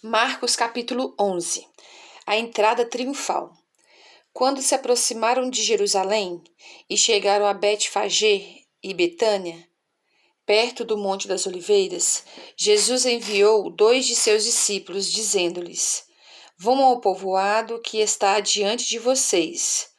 Marcos capítulo 11. A entrada triunfal. Quando se aproximaram de Jerusalém e chegaram a Betfagé e Betânia, perto do Monte das Oliveiras, Jesus enviou 2 de seus discípulos, dizendo-lhes: Vão ao povoado que está adiante de vocês.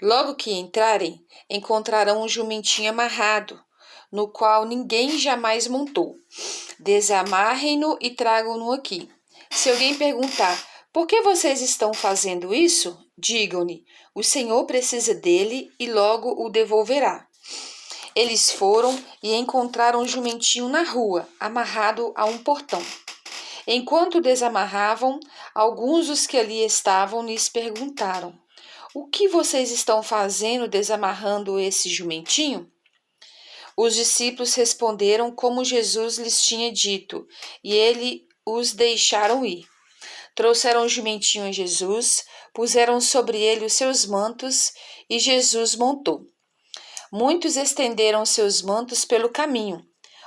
Logo que entrarem, encontrarão um jumentinho amarrado, no qual ninguém jamais montou. Desamarrem-no e tragam-no aqui. Se alguém perguntar: por que vocês estão fazendo isso? Digam-lhe: o Senhor precisa dele e logo o devolverá. Eles foram e encontraram um jumentinho na rua, amarrado a um portão. Enquanto desamarravam, alguns dos que ali estavam lhes perguntaram: o que vocês estão fazendo desamarrando esse jumentinho? Os discípulos responderam como Jesus lhes tinha dito, e ele os deixaram ir. Trouxeram o jumentinho a Jesus, puseram sobre ele os seus mantos, e Jesus montou. Muitos estenderam seus mantos pelo caminho,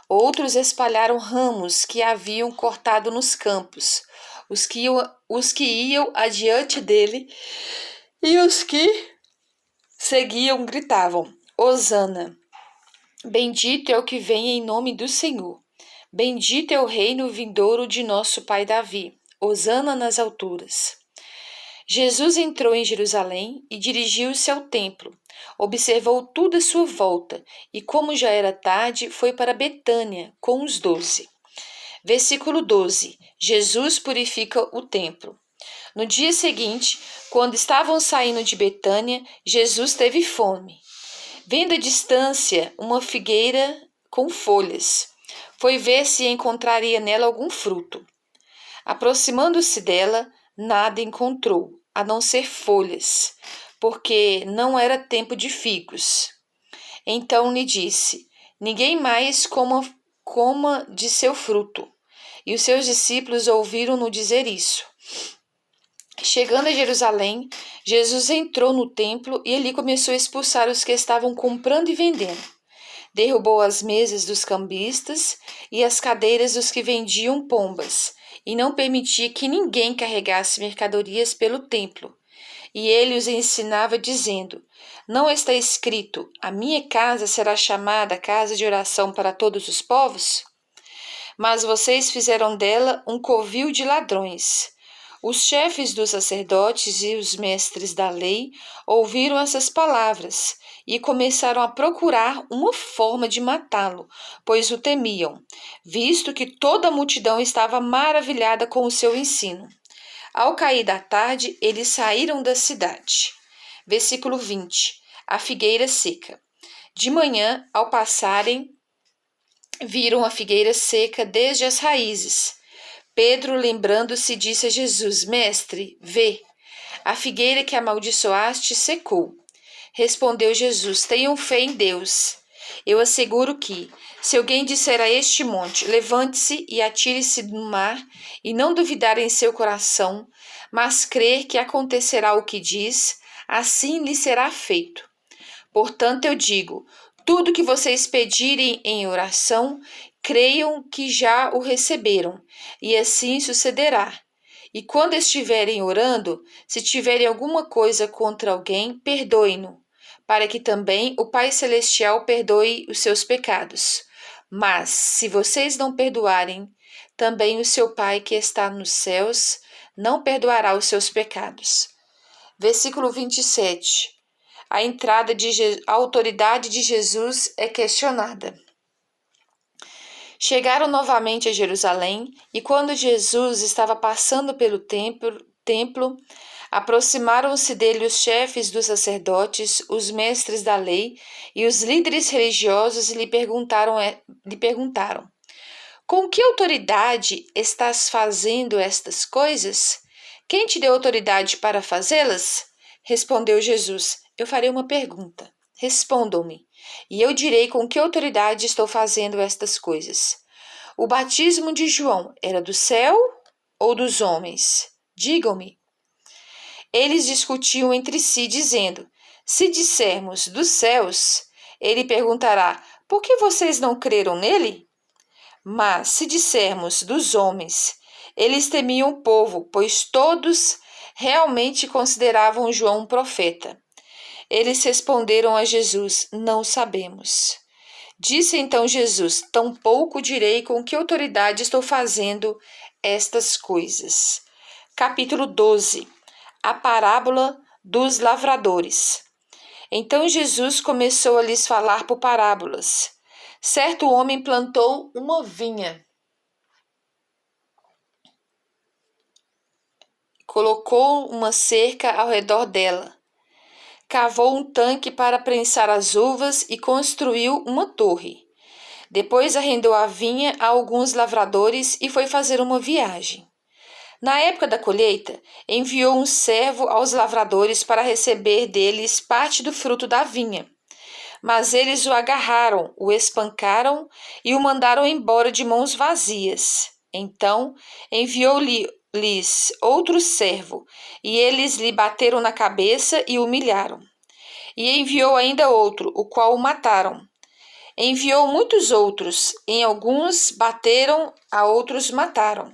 outros espalharam ramos que haviam cortado nos campos. Os que iam adiante dele e os que seguiam gritavam: Hosana! Bendito é o que vem em nome do Senhor. Bendito é o reino vindouro de nosso pai Davi. Hosana nas alturas. Jesus entrou em Jerusalém e dirigiu-se ao templo. Observou tudo à sua volta e, como já era tarde, foi para Betânia com os 12. Versículo 12. Jesus purifica o templo. No dia seguinte, quando estavam saindo de Betânia, Jesus teve fome. Vendo à distância uma figueira com folhas, foi ver se encontraria nela algum fruto. Aproximando-se dela, nada encontrou, a não ser folhas, porque não era tempo de figos. Então lhe disse: ninguém mais coma de seu fruto. E os seus discípulos ouviram-no dizer isso. Chegando a Jerusalém, Jesus entrou no templo e ali começou a expulsar os que estavam comprando e vendendo. Derrubou as mesas dos cambistas e as cadeiras dos que vendiam pombas, e não permitia que ninguém carregasse mercadorias pelo templo. E ele os ensinava dizendo: não está escrito, a minha casa será chamada casa de oração para todos os povos? Mas vocês fizeram dela um covil de ladrões. Os chefes dos sacerdotes e os mestres da lei ouviram essas palavras e começaram a procurar uma forma de matá-lo, pois o temiam, visto que toda a multidão estava maravilhada com o seu ensino. Ao cair da tarde, eles saíram da cidade. Versículo 20. A figueira seca. De manhã, ao passarem, viram a figueira seca desde as raízes. Pedro, lembrando-se, disse a Jesus: Mestre, vê, a figueira que amaldiçoaste secou. Respondeu Jesus: tenham fé em Deus. Eu asseguro que, se alguém disser a este monte: levante-se e atire-se no mar, e não duvidar em seu coração, mas crer que acontecerá o que diz, assim lhe será feito. Portanto, eu digo: tudo que vocês pedirem em oração, creiam que já o receberam, e assim sucederá. E quando estiverem orando, se tiverem alguma coisa contra alguém, perdoem-no, para que também o Pai Celestial perdoe os seus pecados. Mas, se vocês não perdoarem, também o seu Pai que está nos céus não perdoará os seus pecados. Versículo 27. A autoridade de Jesus é questionada. Chegaram novamente a Jerusalém, e quando Jesus estava passando pelo templo, aproximaram-se dele os chefes dos sacerdotes, os mestres da lei e os líderes religiosos e lhe perguntaram: com que autoridade estás fazendo estas coisas? Quem te deu autoridade para fazê-las? Respondeu Jesus: eu farei uma pergunta. Respondam-me, e eu direi com que autoridade estou fazendo estas coisas. O batismo de João era do céu ou dos homens? Digam-me. Eles discutiam entre si, dizendo: se dissermos dos céus, ele perguntará: por que vocês não creram nele? Mas se dissermos dos homens, Eles temiam o povo, pois todos realmente consideravam João um profeta. Eles responderam a Jesus: Não sabemos. Disse então Jesus: Tampouco direi com que autoridade estou fazendo estas coisas. Capítulo 12. A parábola dos lavradores. Então Jesus começou a lhes falar por parábolas. Certo homem plantou uma vinha. Colocou uma cerca ao redor dela. Cavou um tanque para prensar as uvas e construiu uma torre. Depois arrendou a vinha a alguns lavradores e foi fazer uma viagem. Na época da colheita, enviou um servo aos lavradores para receber deles parte do fruto da vinha. Mas eles o agarraram, o espancaram e o mandaram embora de mãos vazias. Então enviou-lhes outro servo, e eles lhe bateram na cabeça e o humilharam. E enviou ainda outro, o qual o mataram. Enviou muitos outros, em alguns bateram, a outros mataram.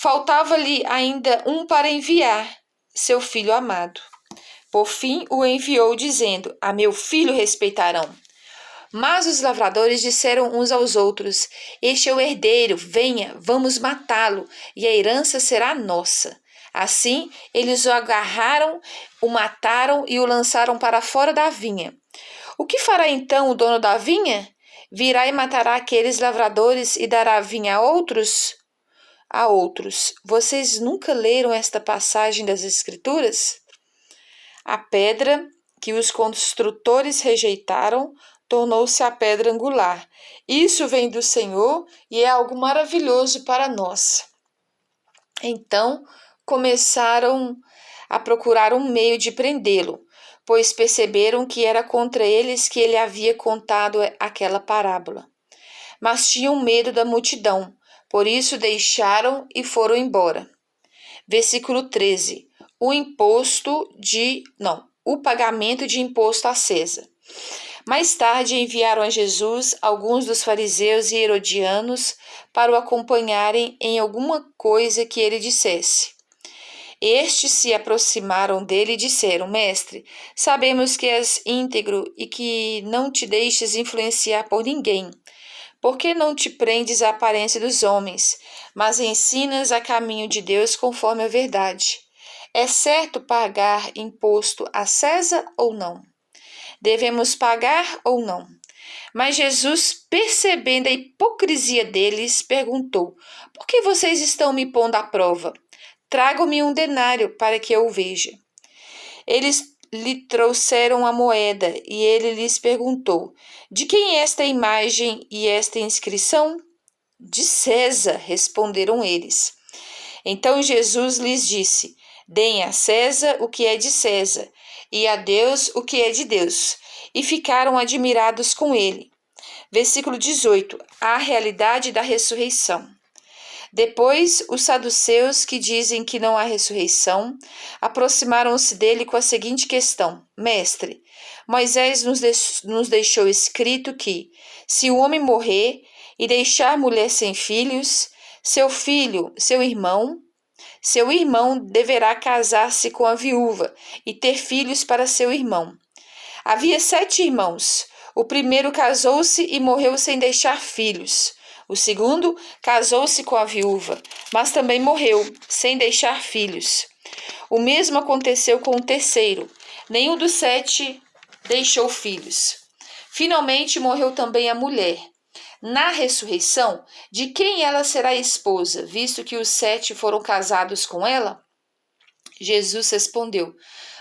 Faltava-lhe ainda um para enviar, seu filho amado. Por fim o enviou, dizendo: A meu filho respeitarão. Mas os lavradores disseram uns aos outros: Este é o herdeiro, venha, vamos matá-lo, e a herança será nossa. Assim, eles o agarraram, o mataram e o lançaram para fora da vinha. O que fará então o dono da vinha? Virá e matará aqueles lavradores e dará a vinha a outros? Vocês nunca leram esta passagem das Escrituras? A pedra que os construtores rejeitaram tornou-se a pedra angular. Isso vem do Senhor e é algo maravilhoso para nós. Então começaram a procurar um meio de prendê-lo, pois perceberam que era contra eles que ele havia contado aquela parábola. Mas tinham medo da multidão, por isso deixaram e foram embora. Versículo 13. O pagamento de imposto a César. Mais tarde enviaram a Jesus alguns dos fariseus e herodianos para o acompanharem em alguma coisa que ele dissesse. Estes se aproximaram dele e disseram: Mestre, sabemos que és íntegro e que não te deixes influenciar por ninguém. Por que não te prendes à aparência dos homens, mas ensinas a caminho de Deus conforme a verdade? É certo pagar imposto a César ou não? Devemos pagar ou não? Mas Jesus, percebendo a hipocrisia deles, perguntou: Por que vocês estão me pondo à prova? Tragam-me um denário para que eu o veja. Eles lhe trouxeram a moeda e ele lhes perguntou: De quem é esta imagem e esta inscrição? De César, responderam eles. Então Jesus lhes disse: Deem a César o que é de César e a Deus o que é de Deus. E ficaram admirados com ele. Versículo 18. A realidade da ressurreição. Depois, os saduceus, que dizem que não há ressurreição, aproximaram-se dele com a seguinte questão: Mestre, Moisés nos deixou escrito que, se o homem morrer e deixar mulher sem filhos, seu irmão deverá casar-se com a viúva e ter filhos para seu irmão. Havia 7 irmãos. O primeiro casou-se e morreu sem deixar filhos. O segundo casou-se com a viúva, mas também morreu, sem deixar filhos. O mesmo aconteceu com o terceiro. Nenhum dos 7 deixou filhos. Finalmente morreu também a mulher. Na ressurreição, de quem ela será esposa, visto que os 7 foram casados com ela? Jesus respondeu: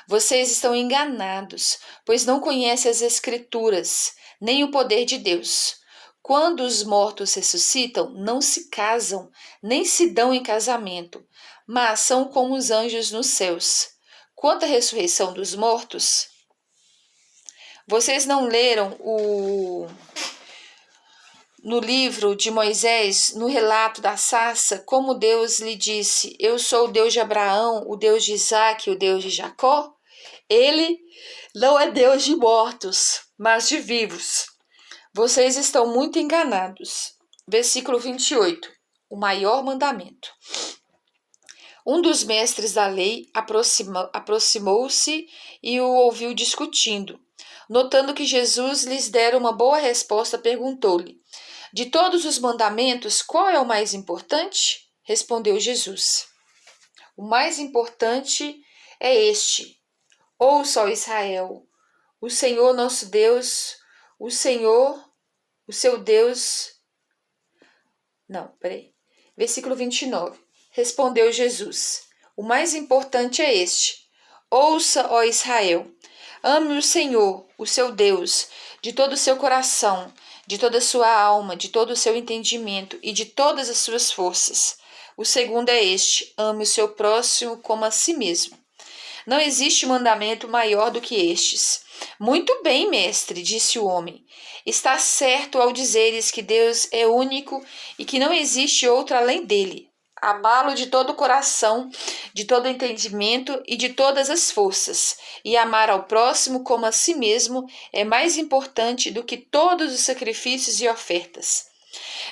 Vocês estão enganados, pois não conhecem as Escrituras, nem o poder de Deus. Quando os mortos ressuscitam, não se casam, nem se dão em casamento, mas são como os anjos nos céus. Quanto à ressurreição dos mortos, vocês não leram no livro de Moisés, no relato da sarça, como Deus lhe disse: Eu sou o Deus de Abraão, o Deus de Isaque, o Deus de Jacó? Ele não é Deus de mortos, mas de vivos. Vocês estão muito enganados. Versículo 28. O maior mandamento. Um dos mestres da lei aproximou-se e o ouviu discutindo. Notando que Jesus lhes dera uma boa resposta, perguntou-lhe: De todos os mandamentos, qual é o mais importante? Respondeu Jesus: O mais importante é este: Ouça, ó Israel, o Senhor nosso Deus, o Senhor, o seu Deus. Não, peraí. Versículo 29. Respondeu Jesus: O mais importante é este: Ouça, ó Israel, ame o Senhor, o seu Deus, de todo o seu coração, de toda a sua alma, de todo o seu entendimento e de todas as suas forças. O segundo é este: ame o seu próximo como a si mesmo. Não existe mandamento maior do que estes. Muito bem, mestre, disse o homem. Está certo ao dizeres que Deus é único e que não existe outro além dele. Amá-lo de todo o coração, de todo o entendimento e de todas as forças, e amar ao próximo como a si mesmo é mais importante do que todos os sacrifícios e ofertas.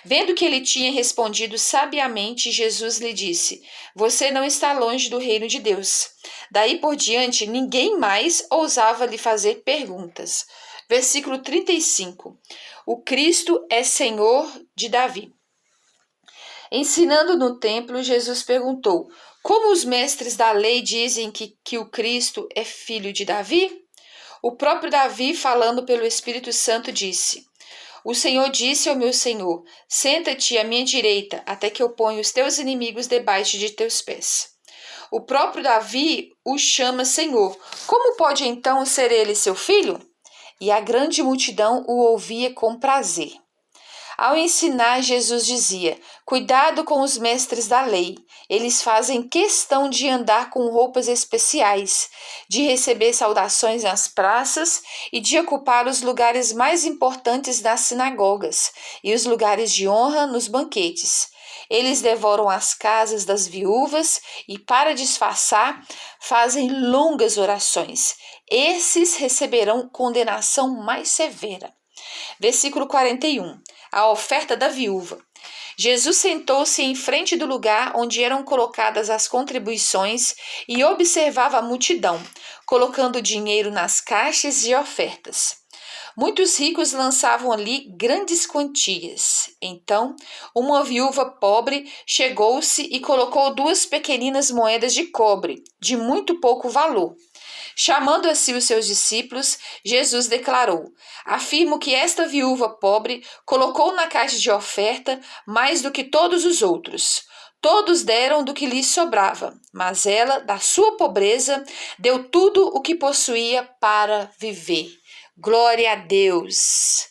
Vendo que ele tinha respondido sabiamente, Jesus lhe disse: Você não está longe do reino de Deus. Daí por diante, ninguém mais ousava lhe fazer perguntas. Versículo 35. O Cristo é Senhor de Davi. Ensinando no templo, Jesus perguntou: Como os mestres da lei dizem que o Cristo é filho de Davi? O próprio Davi, falando pelo Espírito Santo, disse: O Senhor disse ao meu Senhor: Senta-te à minha direita, até que eu ponha os teus inimigos debaixo de teus pés. O próprio Davi o chama Senhor. Como pode então ser ele seu filho? E a grande multidão o ouvia com prazer. Ao ensinar, Jesus dizia: Cuidado com os mestres da lei. Eles fazem questão de andar com roupas especiais, de receber saudações nas praças e de ocupar os lugares mais importantes das sinagogas e os lugares de honra nos banquetes. Eles devoram as casas das viúvas e, para disfarçar, fazem longas orações. Esses receberão condenação mais severa. Versículo 41. A oferta da viúva. Jesus sentou-se em frente do lugar onde eram colocadas as contribuições e observava a multidão, colocando dinheiro nas caixas de ofertas. Muitos ricos lançavam ali grandes quantias. Então, uma viúva pobre chegou-se e colocou 2 pequeninas moedas de cobre, de muito pouco valor. Chamando a si os seus discípulos, Jesus declarou: Afirmo que esta viúva pobre colocou na caixa de oferta mais do que todos os outros. Todos deram do que lhes sobrava, mas ela, da sua pobreza, deu tudo o que possuía para viver. Glória a Deus!